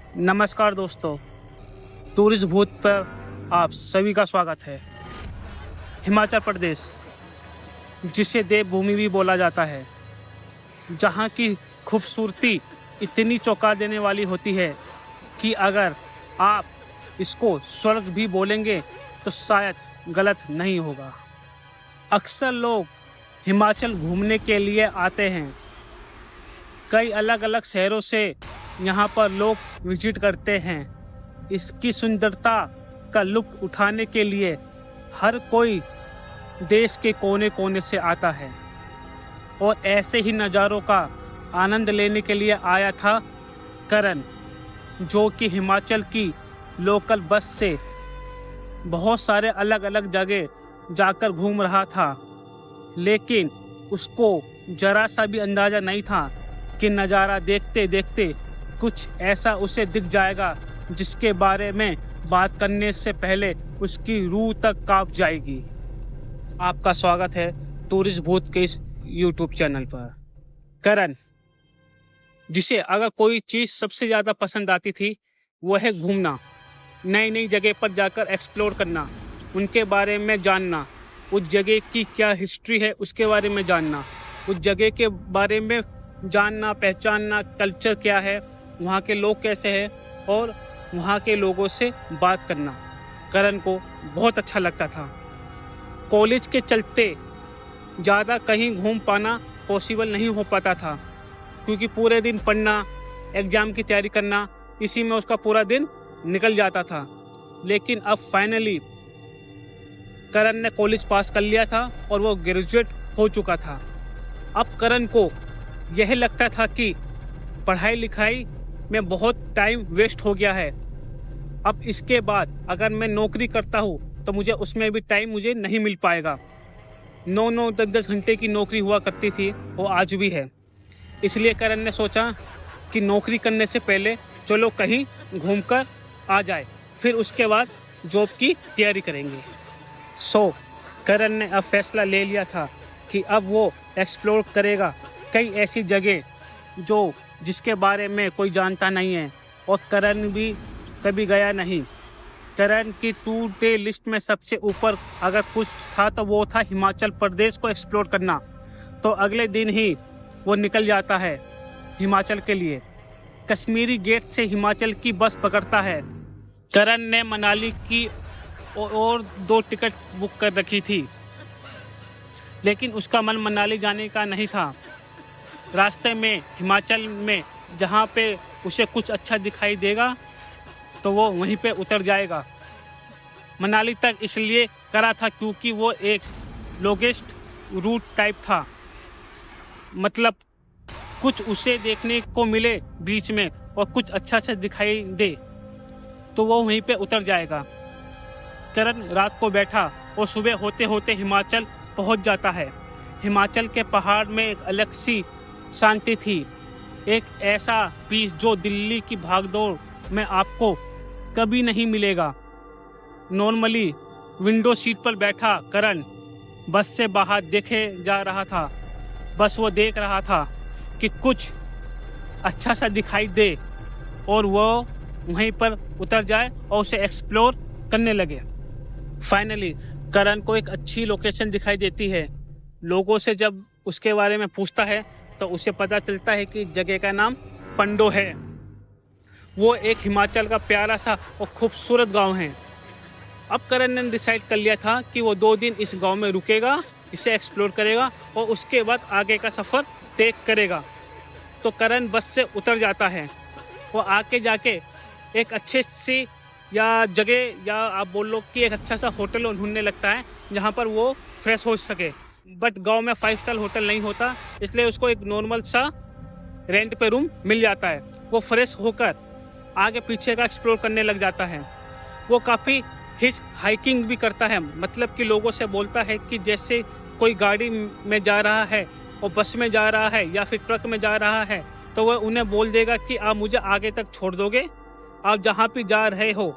नमस्कार दोस्तों, टूरिस्ट भूत पर आप सभी का स्वागत है। हिमाचल प्रदेश, जिसे देवभूमि भी बोला जाता है, जहाँ की खूबसूरती इतनी चौंका देने वाली होती है कि अगर आप इसको स्वर्ग भी बोलेंगे तो शायद गलत नहीं होगा। अक्सर लोग हिमाचल घूमने के लिए आते हैं। कई अलग अलग शहरों से यहाँ पर लोग विजिट करते हैं। इसकी सुंदरता का लुत्फ उठाने के लिए हर कोई देश के कोने कोने से आता है और ऐसे ही नज़ारों का आनंद लेने के लिए आया था करण, जो कि हिमाचल की लोकल बस से बहुत सारे अलग अलग जगह जाकर घूम रहा था। लेकिन उसको ज़रा सा भी अंदाज़ा नहीं था कि नज़ारा देखते देखते कुछ ऐसा उसे दिख जाएगा जिसके बारे में बात करने से पहले उसकी रूह तक कांप जाएगी। आपका स्वागत है टूरिस्ट भूत के इस यूट्यूब चैनल पर। करण, जिसे अगर कोई चीज़ सबसे ज़्यादा पसंद आती थी वो है घूमना, नई नई जगह पर जाकर एक्सप्लोर करना, उनके बारे में जानना, उस जगह की क्या हिस्ट्री है उसके बारे में जानना, उस जगह के बारे में जानना, पहचानना, कल्चर क्या है, वहाँ के लोग कैसे हैं और वहाँ के लोगों से बात करना करण को बहुत अच्छा लगता था। कॉलेज के चलते ज़्यादा कहीं घूम पाना पॉसिबल नहीं हो पाता था, क्योंकि पूरे दिन पढ़ना, एग्ज़ाम की तैयारी करना, इसी में उसका पूरा दिन निकल जाता था। लेकिन अब फाइनली करण ने कॉलेज पास कर लिया था और वो ग्रेजुएट हो चुका था। अब करण को यह लगता था कि पढ़ाई लिखाई में बहुत टाइम वेस्ट हो गया है। अब इसके बाद अगर मैं नौकरी करता हूँ तो मुझे उसमें भी टाइम मुझे नहीं मिल पाएगा। 9-9, 10-10 घंटे की नौकरी हुआ करती थी, वो आज भी है। इसलिए करण ने सोचा कि नौकरी करने से पहले चलो कहीं घूमकर आ जाए, फिर उसके बाद जॉब की तैयारी करेंगे। करण ने अब फैसला ले लिया था कि अब वो एक्सप्लोर करेगा कई ऐसी जगह जिसके बारे में कोई जानता नहीं है और करण भी कभी गया नहीं। करण की टू डे लिस्ट में सबसे ऊपर अगर कुछ था तो वो था हिमाचल प्रदेश को एक्सप्लोर करना। तो अगले दिन ही वो निकल जाता है हिमाचल के लिए। कश्मीरी गेट से हिमाचल की बस पकड़ता है। करण ने मनाली की और 2 टिकट बुक कर रखी थी, लेकिन उसका मन मनाली जाने का नहीं था। रास्ते में हिमाचल में जहाँ पे उसे कुछ अच्छा दिखाई देगा तो वो वहीं पे उतर जाएगा। मनाली तक इसलिए करा था क्योंकि वो एक लॉन्गेस्ट रूट टाइप था, मतलब कुछ उसे देखने को मिले बीच में और कुछ अच्छा से दिखाई दे तो वो वहीं पे उतर जाएगा। करण रात को बैठा और सुबह होते होते हिमाचल पहुंच जाता है। हिमाचल के पहाड़ में एक अलग सी शांति थी, एक ऐसा पीस जो दिल्ली की भागदौड़ में आपको कभी नहीं मिलेगा। नॉर्मली विंडो सीट पर बैठा करण बस से बाहर देखे जा रहा था। बस वो देख रहा था कि कुछ अच्छा सा दिखाई दे और वो वहीं पर उतर जाए और उसे एक्सप्लोर करने लगे। फाइनली करण को एक अच्छी लोकेशन दिखाई देती है। लोगों से जब उसके बारे में पूछता है तो उसे पता चलता है कि जगह का नाम पंडो है। वो एक हिमाचल का प्यारा सा और खूबसूरत गांव है। अब करण ने डिसाइड कर लिया था कि वो 2 दिन इस गांव में रुकेगा, इसे एक्सप्लोर करेगा और उसके बाद आगे का सफ़र तय करेगा। तो करण बस से उतर जाता है। वो आके जाके एक अच्छे सी या जगह या आप बोल लो कि एक अच्छा सा होटल ढूंढने लगता है जहाँ पर वो फ्रेश हो सके। बट गांव में 5 स्टार होटल नहीं होता, इसलिए उसको एक नॉर्मल सा रेंट पे रूम मिल जाता है। वो फ्रेश होकर आगे पीछे का एक्सप्लोर करने लग जाता है। वो काफ़ी हाइकिंग भी करता है, मतलब कि लोगों से बोलता है कि जैसे कोई गाड़ी में जा रहा है और बस में जा रहा है या फिर ट्रक में जा रहा है तो वह उन्हें बोल देगा कि आप मुझे आगे तक छोड़ दोगे, आप जहाँ भी जा रहे हो।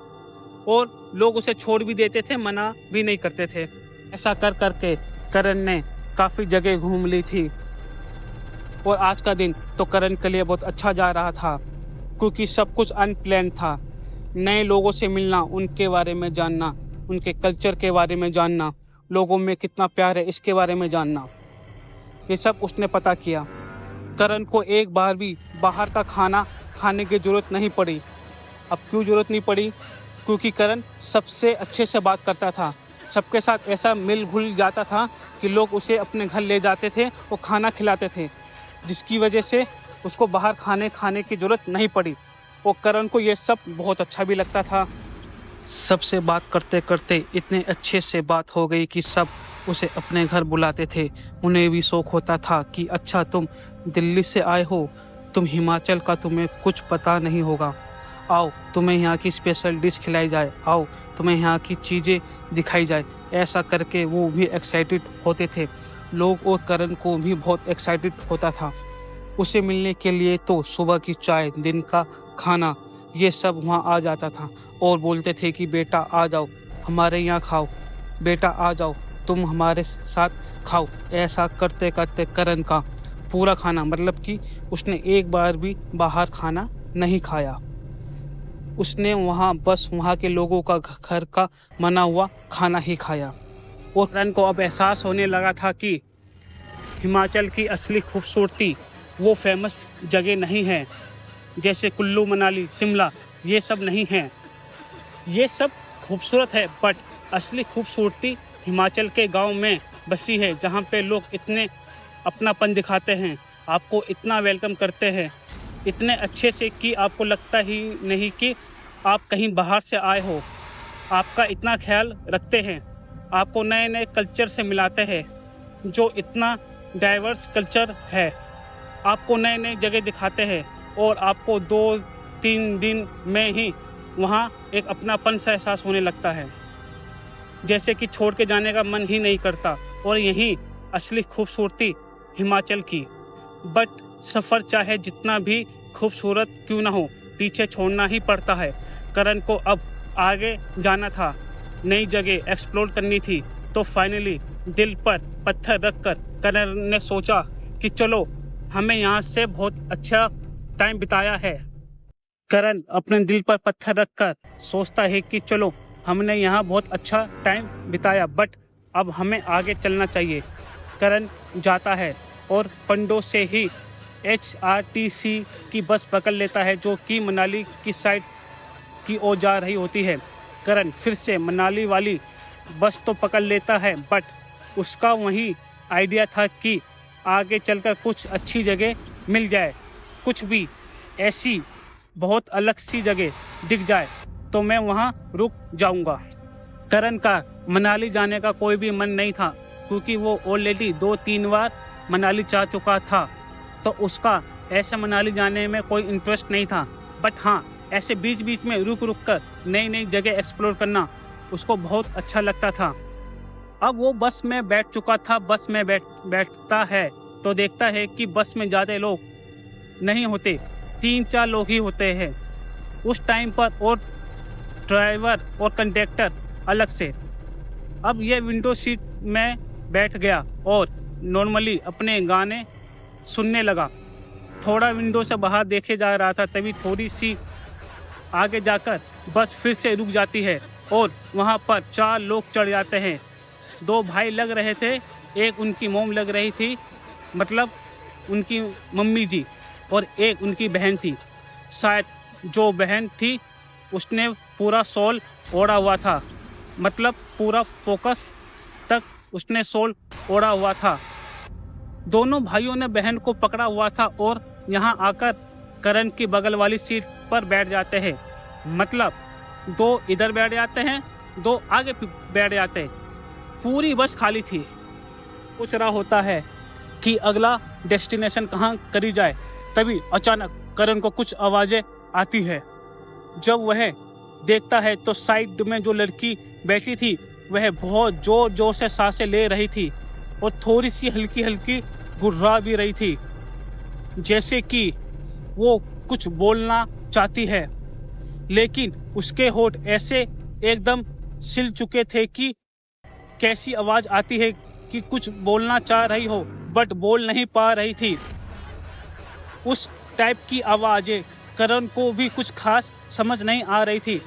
और लोग उसे छोड़ भी देते थे, मना भी नहीं करते थे। ऐसा कर करके करण ने काफ़ी जगह घूम ली थी और आज का दिन तो करण के लिए बहुत अच्छा जा रहा था। क्योंकि सब कुछ अनप्लान था। नए लोगों से मिलना, उनके बारे में जानना, उनके कल्चर के बारे में जानना, लोगों में कितना प्यार है इसके बारे में जानना, ये सब उसने पता किया। करण को एक बार भी बाहर का खाना खाने की ज़रूरत नहीं पड़ी। अब क्यों ज़रूरत नहीं पड़ी? क्योंकि करण सबसे अच्छे से बात करता था, सबके साथ ऐसा मिल घुल जाता था कि लोग उसे अपने घर ले जाते थे और खाना खिलाते थे, जिसकी वजह से उसको बाहर खाने की ज़रूरत नहीं पड़ी। और करण को ये सब बहुत अच्छा भी लगता था। सबसे बात करते करते इतने अच्छे से बात हो गई कि सब उसे अपने घर बुलाते थे। उन्हें भी शौक होता था कि अच्छा तुम दिल्ली से आए हो, तुम हिमाचल का, तुम्हें कुछ पता नहीं होगा, आओ तुम्हें यहाँ की स्पेशल डिश खिलाई जाए, आओ तुम्हें यहाँ की चीज़ें दिखाई जाए। ऐसा करके वो भी एक्साइटेड होते थे लोग, और करण को भी बहुत एक्साइटेड होता था उसे मिलने के लिए। तो सुबह की चाय, दिन का खाना, ये सब वहाँ आ जाता था और बोलते थे कि बेटा आ जाओ हमारे यहाँ खाओ, बेटा आ जाओ तुम हमारे साथ खाओ। ऐसा करते करते करण का पूरा खाना, मतलब कि उसने एक बार भी बाहर खाना नहीं खाया। उसने वहाँ बस वहाँ के लोगों का घर का बना हुआ खाना ही खाया। और करण को अब एहसास होने लगा था कि हिमाचल की असली खूबसूरती वो फेमस जगह नहीं है, जैसे कुल्लू मनाली शिमला, ये सब नहीं है। ये सब खूबसूरत है, बट असली खूबसूरती हिमाचल के गांव में बसी है, जहाँ पे लोग इतने अपनापन दिखाते हैं, आपको इतना वेलकम करते हैं, इतने अच्छे से कि आपको लगता ही नहीं कि आप कहीं बाहर से आए हो। आपका इतना ख्याल रखते हैं, आपको नए नए कल्चर से मिलाते हैं, जो इतना डाइवर्स कल्चर है। आपको नए नए जगह दिखाते हैं और आपको 2-3 दिन में ही वहाँ एक अपनापन सा एहसास होने लगता है, जैसे कि छोड़ के जाने का मन ही नहीं करता। और यही असली खूबसूरती हिमाचल की। बट सफ़र चाहे जितना भी खूबसूरत क्यों ना हो, पीछे छोड़ना ही पड़ता है। करण को अब आगे जाना था, नई जगह एक्सप्लोर करनी थी। तो फाइनली दिल पर पत्थर रखकर करण ने सोचा कि चलो, हमें यहाँ से बहुत अच्छा टाइम बिताया है। करण अपने दिल पर पत्थर रखकर सोचता है कि चलो, हमने यहाँ बहुत अच्छा टाइम बिताया, बट अब हमें आगे चलना चाहिए। करण जाता है और पंडो से ही HRTC की बस पकड़ लेता है, जो कि मनाली की साइड की ओर जा रही होती है। करण फिर से मनाली वाली बस तो पकड़ लेता है, बट उसका वही आइडिया था कि आगे चलकर कुछ अच्छी जगह मिल जाए, कुछ भी ऐसी बहुत अलग सी जगह दिख जाए तो मैं वहाँ रुक जाऊँगा। करण का मनाली जाने का कोई भी मन नहीं था, क्योंकि वो ऑलरेडी 2-3 बार मनाली जा चुका था, तो उसका ऐसे मनाली जाने में कोई इंटरेस्ट नहीं था। बट हाँ, ऐसे बीच बीच में रुक रुक कर नई नई जगह एक्सप्लोर करना उसको बहुत अच्छा लगता था। अब वो बस में बैठ चुका था। बस में बैठता है तो देखता है कि बस में ज़्यादा लोग नहीं होते, 3-4 लोग ही होते हैं उस टाइम पर, और ड्राइवर और कंडक्टर अलग से। अब ये विंडो सीट में बैठ गया और नॉर्मली अपने गाने सुनने लगा। थोड़ा विंडो से बाहर देखे जा रहा था, तभी थोड़ी सी आगे जाकर बस फिर से रुक जाती है और वहाँ पर 4 लोग चढ़ जाते हैं। 2 भाई लग रहे थे, एक उनकी मोम लग रही थी, मतलब उनकी मम्मी जी, और एक उनकी बहन थी। शायद जो बहन थी उसने पूरा शॉल ओढ़ा हुआ था, मतलब पूरा फोकस तक उसने शॉल ओढ़ा हुआ था। दोनों भाइयों ने बहन को पकड़ा हुआ था और यहाँ आकर करण की बगल वाली सीट पर बैठ जाते हैं। मतलब 2 इधर बैठ जाते हैं, 2 आगे बैठ जाते हैं। पूरी बस खाली थी। पूछ रहा होता है कि अगला डेस्टिनेशन कहाँ करी जाए, तभी अचानक करण को कुछ आवाज़ें आती है। जब वह देखता है तो साइड में जो लड़की बैठी थी वह बहुत जोर जोर से सांसें ले रही थी और थोड़ी सी हल्की हल्की गुर्रा भी रही थी, जैसे कि वो कुछ बोलना चाहती है, लेकिन उसके होठ ऐसे एकदम सिल चुके थे कि कैसी आवाज़ आती है कि कुछ बोलना चाह रही हो बट बोल नहीं पा रही थी। उस टाइप की आवाज़ें करण को भी कुछ खास समझ नहीं आ रही थी।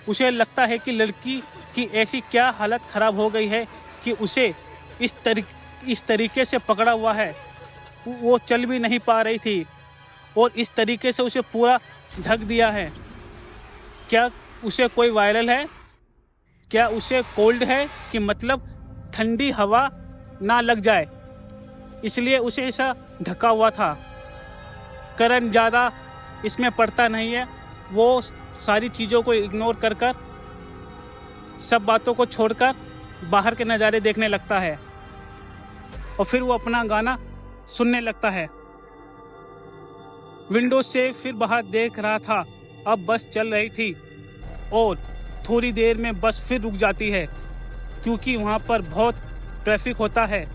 उसे लगता है कि लड़की की ऐसी क्या हालत ख़राब हो गई है कि उसे इस तरीके से पकड़ा हुआ है। वो चल भी नहीं पा रही थी और इस तरीके से उसे पूरा ढक दिया है। क्या उसे कोई वायरल है? क्या उसे कोल्ड है कि मतलब ठंडी हवा ना लग जाए, इसलिए उसे ऐसा ढका हुआ था। करण ज़्यादा इसमें पड़ता नहीं है। वो सारी चीज़ों को इग्नोर कर सब बातों को छोड़कर बाहर के नज़ारे देखने लगता है और फिर वो अपना गाना सुनने लगता है। विंडो से फिर बाहर देख रहा था। अब बस चल रही थी और थोड़ी देर में बस फिर रुक जाती है क्योंकि वहाँ पर बहुत ट्रैफिक होता है।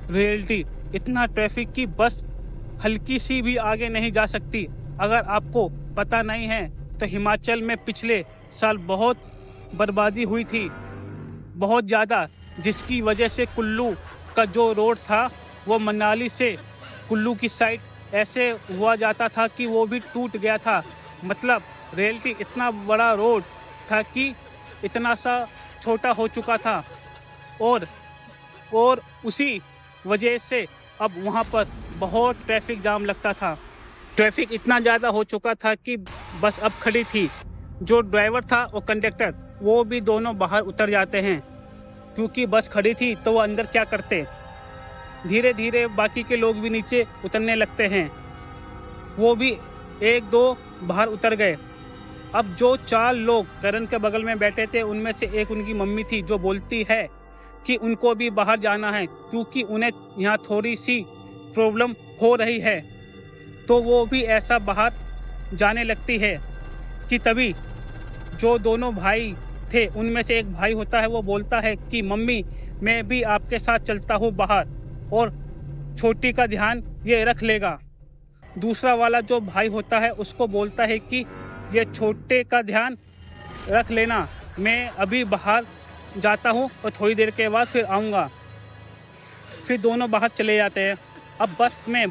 रियलिटी इतना ट्रैफिक कि बस हल्की सी भी आगे नहीं जा सकती। अगर आपको पता नहीं है तो हिमाचल में पिछले साल बहुत बर्बादी हुई थी, बहुत ज़्यादा, जिसकी वजह से कुल्लू का जो रोड था वो मनाली से कुल्लू की साइड ऐसे हुआ जाता था कि वो भी टूट गया था। मतलब रियलिटी इतना बड़ा रोड था कि इतना सा छोटा हो चुका था और उसी वजह से अब वहाँ पर बहुत ट्रैफिक जाम लगता था। ट्रैफिक इतना ज़्यादा हो चुका था कि बस अब खड़ी थी। जो ड्राइवर था और कंडक्टर वो भी दोनों बाहर उतर जाते हैं क्योंकि बस खड़ी थी तो वो अंदर क्या करते। धीरे धीरे बाकी के लोग भी नीचे उतरने लगते हैं। वो भी एक दो बाहर उतर गए। अब जो 4 लोग करण के बगल में बैठे थे उनमें से एक उनकी मम्मी थी जो बोलती है कि उनको भी बाहर जाना है क्योंकि उन्हें यहाँ थोड़ी सी प्रॉब्लम हो रही है। तो वो भी ऐसा बाहर जाने लगती है कि तभी जो दोनों भाई थे उनमें से एक भाई होता है वो बोलता है कि मम्मी मैं भी आपके साथ चलता हूँ बाहर और छोटी का ध्यान ये रख लेगा। दूसरा वाला जो भाई होता है उसको बोलता है कि ये छोटे का ध्यान रख लेना, मैं अभी बाहर जाता हूँ और थोड़ी देर के बाद फिर आऊँगा। फिर दोनों बाहर चले जाते हैं। अब बस में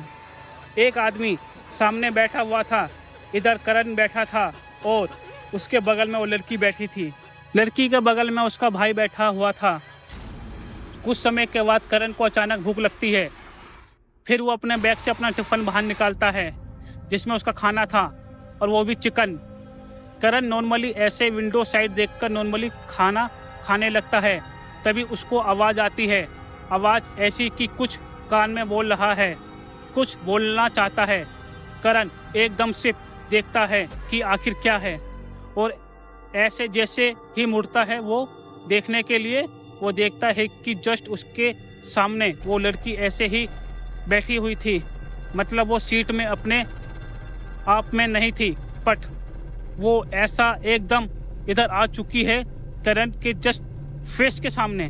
एक आदमी सामने बैठा हुआ था, इधर करण बैठा था और उसके बगल में वो लड़की बैठी थी। लड़की के बगल में उसका भाई बैठा हुआ था। कुछ समय के बाद करण को अचानक भूख लगती है। फिर वो अपने बैग से अपना टिफ़िन बाहर निकालता है जिसमें उसका खाना था और वो भी चिकन। करण नॉर्मली ऐसे विंडो साइड देखकर नॉर्मली खाना खाने लगता है। तभी उसको आवाज़ आती है। आवाज़ ऐसी कि कुछ कान में बोल रहा है, कुछ बोलना चाहता है। करण एकदम से देखता है कि आखिर क्या है और ऐसे जैसे ही मुड़ता है वो देखने के लिए, वो देखता है कि जस्ट उसके सामने वो लड़की ऐसे ही बैठी हुई थी। मतलब वो सीट में अपने आप में नहीं थी, बट वो ऐसा एकदम इधर आ चुकी है करण के जस्ट फेस के सामने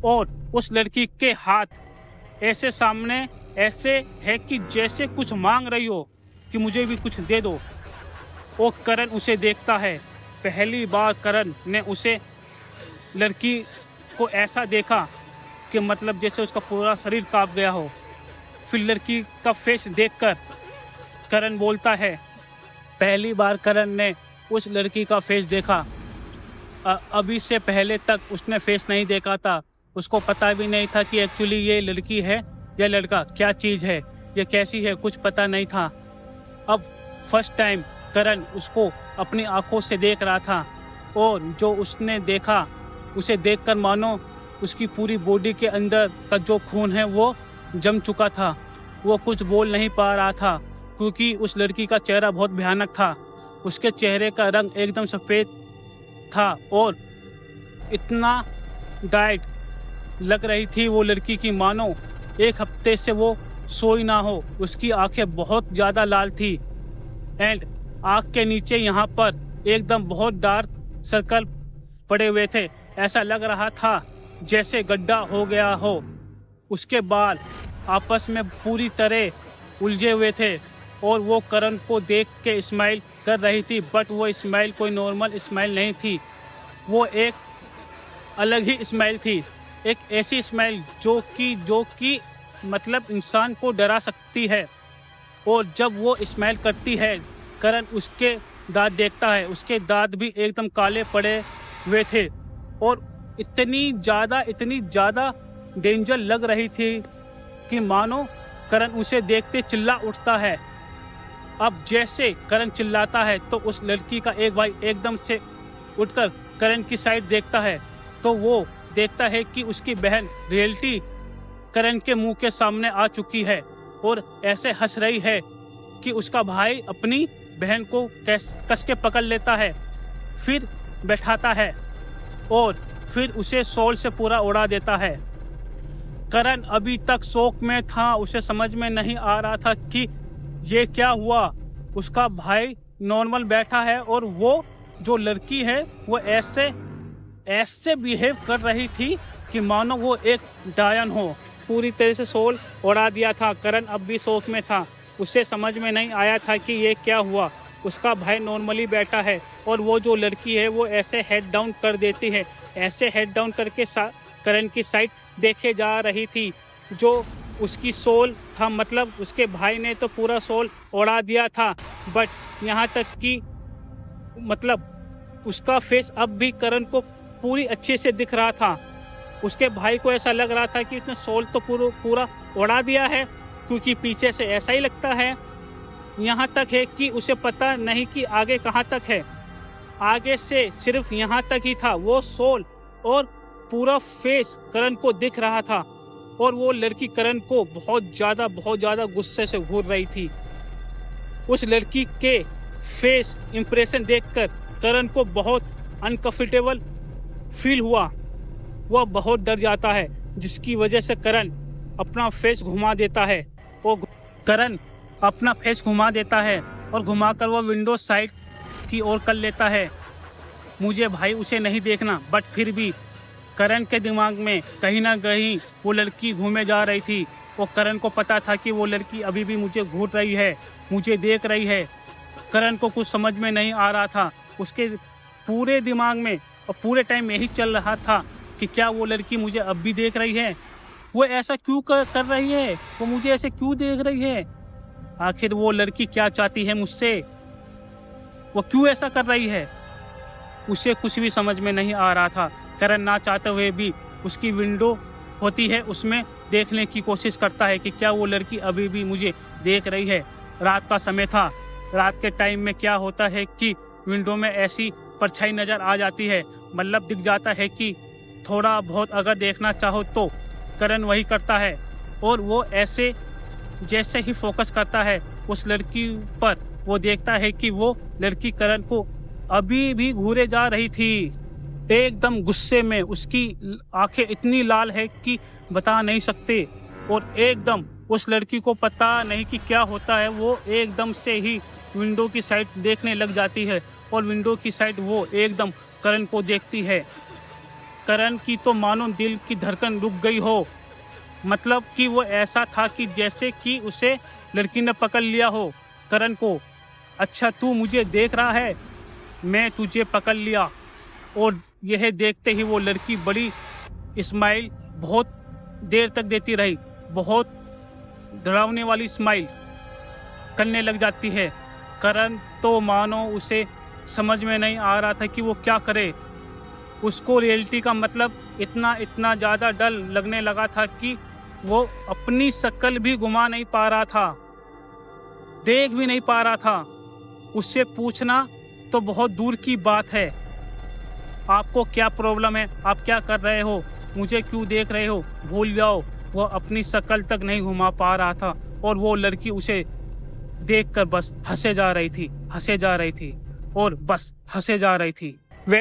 और उस लड़की के हाथ ऐसे सामने ऐसे है कि जैसे कुछ मांग रही हो कि मुझे भी कुछ दे दो। वो करण उसे देखता है। पहली बार करण ने उसे लड़की को ऐसा देखा कि मतलब जैसे उसका पूरा शरीर कांप गया हो। फिर लड़की का फेस देखकर करण बोलता है, पहली बार करण ने उस लड़की का फेस देखा। अभी से पहले तक उसने फेस नहीं देखा था। उसको पता भी नहीं था कि एक्चुअली ये लड़की है या लड़का, क्या चीज़ है, ये कैसी है, कुछ पता नहीं था। अब फर्स्ट टाइम करण उसको अपनी आंखों से देख रहा था और जो उसने देखा उसे देखकर मानो उसकी पूरी बॉडी के अंदर का जो खून है वो जम चुका था। वो कुछ बोल नहीं पा रहा था क्योंकि उस लड़की का चेहरा बहुत भयानक था। उसके चेहरे का रंग एकदम सफ़ेद था और इतना डाइट लग रही थी वो लड़की की मानो 1 हफ्ते से वो सोई ना हो। उसकी आंखें बहुत ज़्यादा लाल थी एंड आँख के नीचे यहाँ पर एकदम बहुत डार्क सर्कल पड़े हुए थे। ऐसा लग रहा था जैसे गड्ढा हो गया हो। उसके बाल आपस में पूरी तरह उलझे हुए थे और वो करण को देख के स्माइल कर रही थी, बट वो स्माइल कोई नॉर्मल स्माइल नहीं थी। वो एक अलग ही स्माइल थी, एक ऐसी स्माइल जो कि मतलब इंसान को डरा सकती है। और जब वो स्माइल करती है करण उसके दांत देखता है, उसके दांत भी एकदम काले पड़े हुए थे और इतनी ज़्यादा डेंजर लग रही थी कि मानो करण उसे देखते चिल्ला उठता है। अब जैसे करण चिल्लाता है तो उस लड़की का एक भाई एकदम से उठकर करण की साइड देखता है तो वो देखता है कि उसकी बहन रियलिटी करण के मुंह के सामने आ चुकी है और ऐसे हंस रही है कि उसका भाई अपनी बहन को कस के पकड़ लेता है, फिर बैठाता है और फिर उसे शॉल से पूरा उड़ा देता है। करण अभी तक शौक में था, उसे समझ में नहीं आ रहा था कि ये क्या हुआ। उसका भाई नॉर्मल बैठा है और वो जो लड़की है वो ऐसे बिहेव कर रही थी कि मानो वो एक डायन हो। पूरी तरह से शॉल उड़ा दिया था। करण अब भी शौक में था, उसे समझ में नहीं आया था कि ये क्या हुआ। उसका भाई नॉर्मली बैठा है और वो जो लड़की है वो ऐसे हेड डाउन कर देती है, ऐसे हेड डाउन करके करण की साइड देखे जा रही थी जो उसकी शॉल था। मतलब उसके भाई ने तो पूरा शॉल उड़ा दिया था, बट यहाँ तक कि मतलब उसका फेस अब भी करण को पूरी अच्छे से दिख रहा था। उसके भाई को ऐसा लग रहा था कि उसने शॉल तो पूरा उड़ा दिया है, क्योंकि पीछे से ऐसा ही लगता है। यहाँ तक है कि उसे पता नहीं कि आगे कहाँ तक है, आगे से सिर्फ यहाँ तक ही था। वो शॉल और पूरा फेस करण को दिख रहा था और वो लड़की करण को बहुत ज़्यादा गुस्से से घूर रही थी। उस लड़की के फेस इंप्रेशन देखकर करण को बहुत अनकंफर्टेबल फील हुआ। वह बहुत डर जाता है, जिसकी वजह से करण अपना फेस घुमा देता है और करण अपना फेस घुमा देता है और घुमाकर वह विंडो साइड की ओर कर लेता है। मुझे भाई उसे नहीं देखना, बट फिर भी करण के दिमाग में कहीं ना कहीं वो लड़की घूमे जा रही थी और करण को पता था कि वो लड़की अभी भी मुझे घूर रही है, मुझे देख रही है। करण को कुछ समझ में नहीं आ रहा था। उसके पूरे दिमाग में और पूरे टाइम यही चल रहा था कि क्या वो लड़की मुझे अब भी देख रही है, वो ऐसा क्यों कर रही है, वो मुझे ऐसे क्यों देख रही है, आखिर वो लड़की क्या चाहती है मुझसे, वो क्यों ऐसा कर रही है। उसे कुछ भी समझ में नहीं आ रहा था। करण ना चाहते हुए भी उसकी विंडो होती है उसमें देखने की कोशिश करता है कि क्या वो लड़की अभी भी मुझे देख रही है। रात का समय था। रात के टाइम में क्या होता है कि विंडो में ऐसी परछाई नज़र आ जाती है, मतलब दिख जाता है कि थोड़ा बहुत अगर देखना चाहो तो। करण वही करता है और वो ऐसे जैसे ही फोकस करता है उस लड़की पर, वो देखता है कि वो लड़की करण को अभी भी घूरे जा रही थी। एकदम गुस्से में उसकी आंखें इतनी लाल है कि बता नहीं सकते और एकदम उस लड़की को पता नहीं कि क्या होता है। वो एकदम से ही विंडो की साइड देखने लग जाती है और विंडो की साइड वो एकदम करण को देखती है। करण की तो मानो दिल की धड़कन रुक गई हो, मतलब कि वो ऐसा था कि जैसे कि उसे लड़की ने पकड़ लिया हो करण को। अच्छा तू मुझे देख रहा है, मैं तुझे पकड़ लिया। और यह देखते ही वो लड़की बड़ी स्माइल बहुत देर तक देती रही, बहुत डरावने वाली स्माइल करने लग जाती है। करण तो मानो उसे समझ में नहीं आ रहा था कि वो क्या करे। उसको रियलिटी का मतलब इतना ज़्यादा डर लगने लगा था कि वो अपनी शक्ल भी घुमा नहीं पा रहा था, देख भी नहीं पा रहा था। उससे पूछना तो बहुत दूर की बात है, आपको क्या प्रॉब्लम है, आप क्या कर रहे हो, मुझे क्यों देख रहे हो, भूल जाओ। वो अपनी शक्ल तक नहीं घुमा पा रहा था और वो लड़की उसे देखकर बस हंसे जा रही थी और बस हंसे जा रही थी।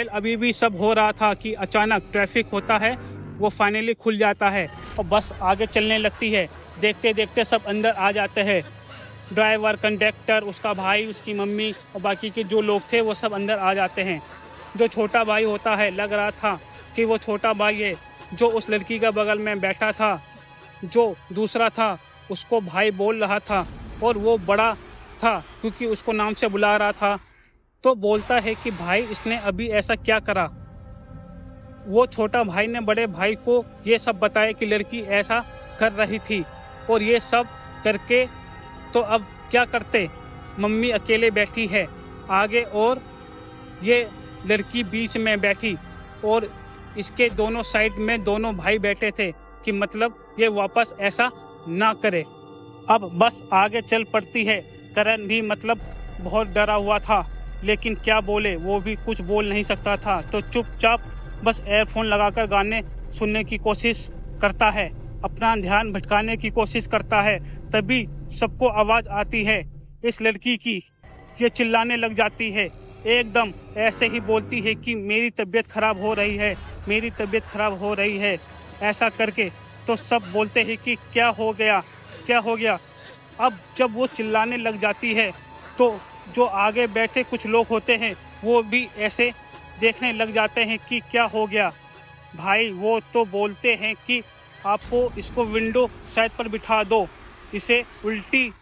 अभी भी सब हो रहा था कि अचानक ट्रैफिक होता है, वो फाइनली खुल जाता है और बस आगे चलने लगती है। देखते देखते सब अंदर आ जाते हैं, ड्राइवर, कंडक्टर, उसका भाई, उसकी मम्मी और बाकी के जो लोग थे वो सब अंदर आ जाते हैं। जो छोटा भाई होता है, लग रहा था कि वो छोटा भाई है जो उस लड़की के बगल में बैठा था। जो दूसरा था उसको भाई बोल रहा था और वो बड़ा था क्योंकि उसको नाम से बुला रहा था, तो बोलता है कि भाई इसने अभी ऐसा क्या करा। वो छोटा भाई ने बड़े भाई को ये सब बताया कि लड़की ऐसा कर रही थी और ये सब करके तो अब क्या करते। मम्मी अकेले बैठी है आगे और ये लड़की बीच में बैठी और इसके दोनों साइड में दोनों भाई बैठे थे कि मतलब ये वापस ऐसा ना करे। अब बस आगे चल पड़ती है। करण भी मतलब बहुत डरा हुआ था, लेकिन क्या बोले, वो भी कुछ बोल नहीं सकता था, तो चुपचाप बस एयरफोन लगाकर गाने सुनने की कोशिश करता है, अपना ध्यान भटकाने की कोशिश करता है। तभी सबको आवाज़ आती है इस लड़की की। ये चिल्लाने लग जाती है, एकदम ऐसे ही बोलती है कि मेरी तबीयत ख़राब हो रही है, मेरी तबीयत ख़राब हो रही है, ऐसा करके। तो सब बोलते हैं कि क्या हो गया, क्या हो गया। अब जब वो चिल्लाने लग जाती है तो जो आगे बैठे कुछ लोग होते हैं वो भी ऐसे देखने लग जाते हैं कि क्या हो गया भाई। वो तो बोलते हैं कि आपको इसको विंडो साइड पर बिठा दो, इसे उल्टी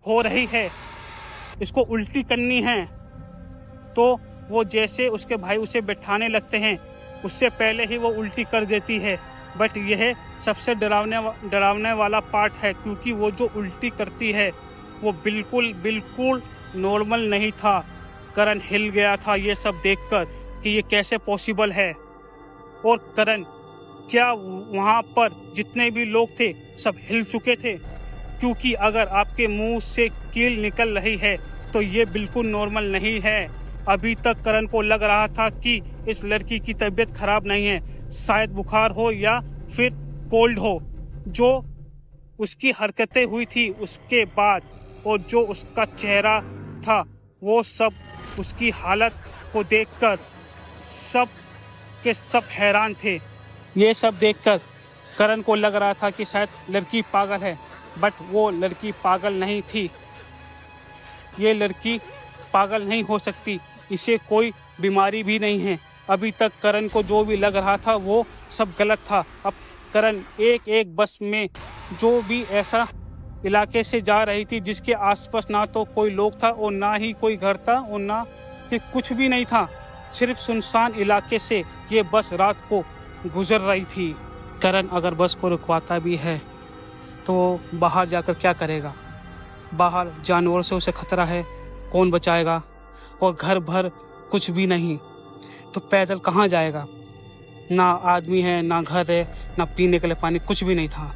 हो रही है, इसको उल्टी करनी है। तो वो जैसे उसके भाई उसे बिठाने लगते हैं उससे पहले ही वो उल्टी कर देती है। बट यह सबसे डरावने वाला पार्ट है, क्योंकि वो जो उल्टी करती है वो बिल्कुल नॉर्मल नहीं था। करण हिल गया था ये सब देखकर कि ये कैसे पॉसिबल है। और करण क्या वहाँ पर जितने भी लोग थे सब हिल चुके थे, क्योंकि अगर आपके मुंह से कील निकल रही है तो ये बिल्कुल नॉर्मल नहीं है। अभी तक करण को लग रहा था कि इस लड़की की तबीयत खराब नहीं है, शायद बुखार हो या फिर कोल्ड हो। जो उसकी हरकतें हुई थी उसके बाद और जो उसका चेहरा था, वो सब उसकी हालत को देखकर सब के सब हैरान थे। ये सब देखकर करण को लग रहा था कि शायद लड़की पागल है, बट वो लड़की पागल नहीं थी। ये लड़की पागल नहीं हो सकती, इसे कोई बीमारी भी नहीं है। अभी तक करण को जो भी लग रहा था वो सब गलत था। अब करण एक बस में जो भी ऐसा इलाके से जा रही थी जिसके आसपास ना तो कोई लोग था और ना ही कोई घर था और ना ही कुछ भी नहीं था, सिर्फ सुनसान इलाके से ये बस रात को गुजर रही थी। करण अगर बस को रुकवाता भी है तो बाहर जाकर क्या करेगा? बाहर जानवरों से उसे खतरा है, कौन बचाएगा? और घर भर कुछ भी नहीं, तो पैदल कहाँ जाएगा? ना आदमी है, ना घर है, ना पीने के लिए पानी, कुछ भी नहीं था।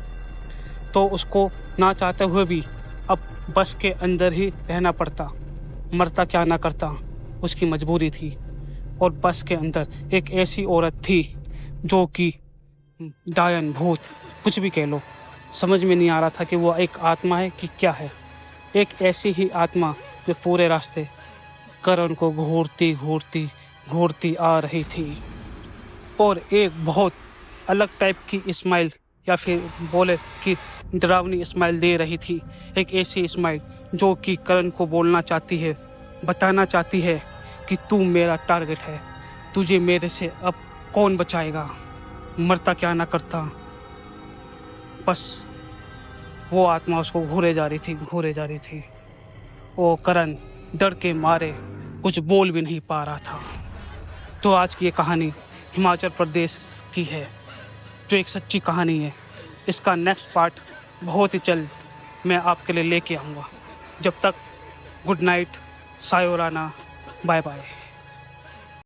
तो उसको ना चाहते हुए भी अब बस के अंदर ही रहना पड़ता, मरता क्या ना करता, उसकी मजबूरी थी। और बस के अंदर एक ऐसी औरत थी जो कि डायन, भूत, कुछ भी कह लो, समझ में नहीं आ रहा था कि वो एक आत्मा है कि क्या है। एक ऐसी ही आत्मा जो पूरे रास्ते करण को घूरती आ रही थी और एक बहुत अलग टाइप की स्माइल, या फिर बोले कि डरावनी स्माइल दे रही थी। एक ऐसी स्माइल जो कि करण को बोलना चाहती है, बताना चाहती है कि तू मेरा टारगेट है, तुझे मेरे से अब कौन बचाएगा, मरता क्या ना करता। बस वो आत्मा उसको घूरे जा रही थी। वो करण डर के मारे कुछ बोल भी नहीं पा रहा था। तो आज की ये कहानी हिमाचल प्रदेश की है, जो एक सच्ची कहानी है। इसका नेक्स्ट पार्ट बहुत ही जल्द मैं आपके लिए लेके आऊँगा। जब तक गुड नाइट, सायोराना, बाय बाय।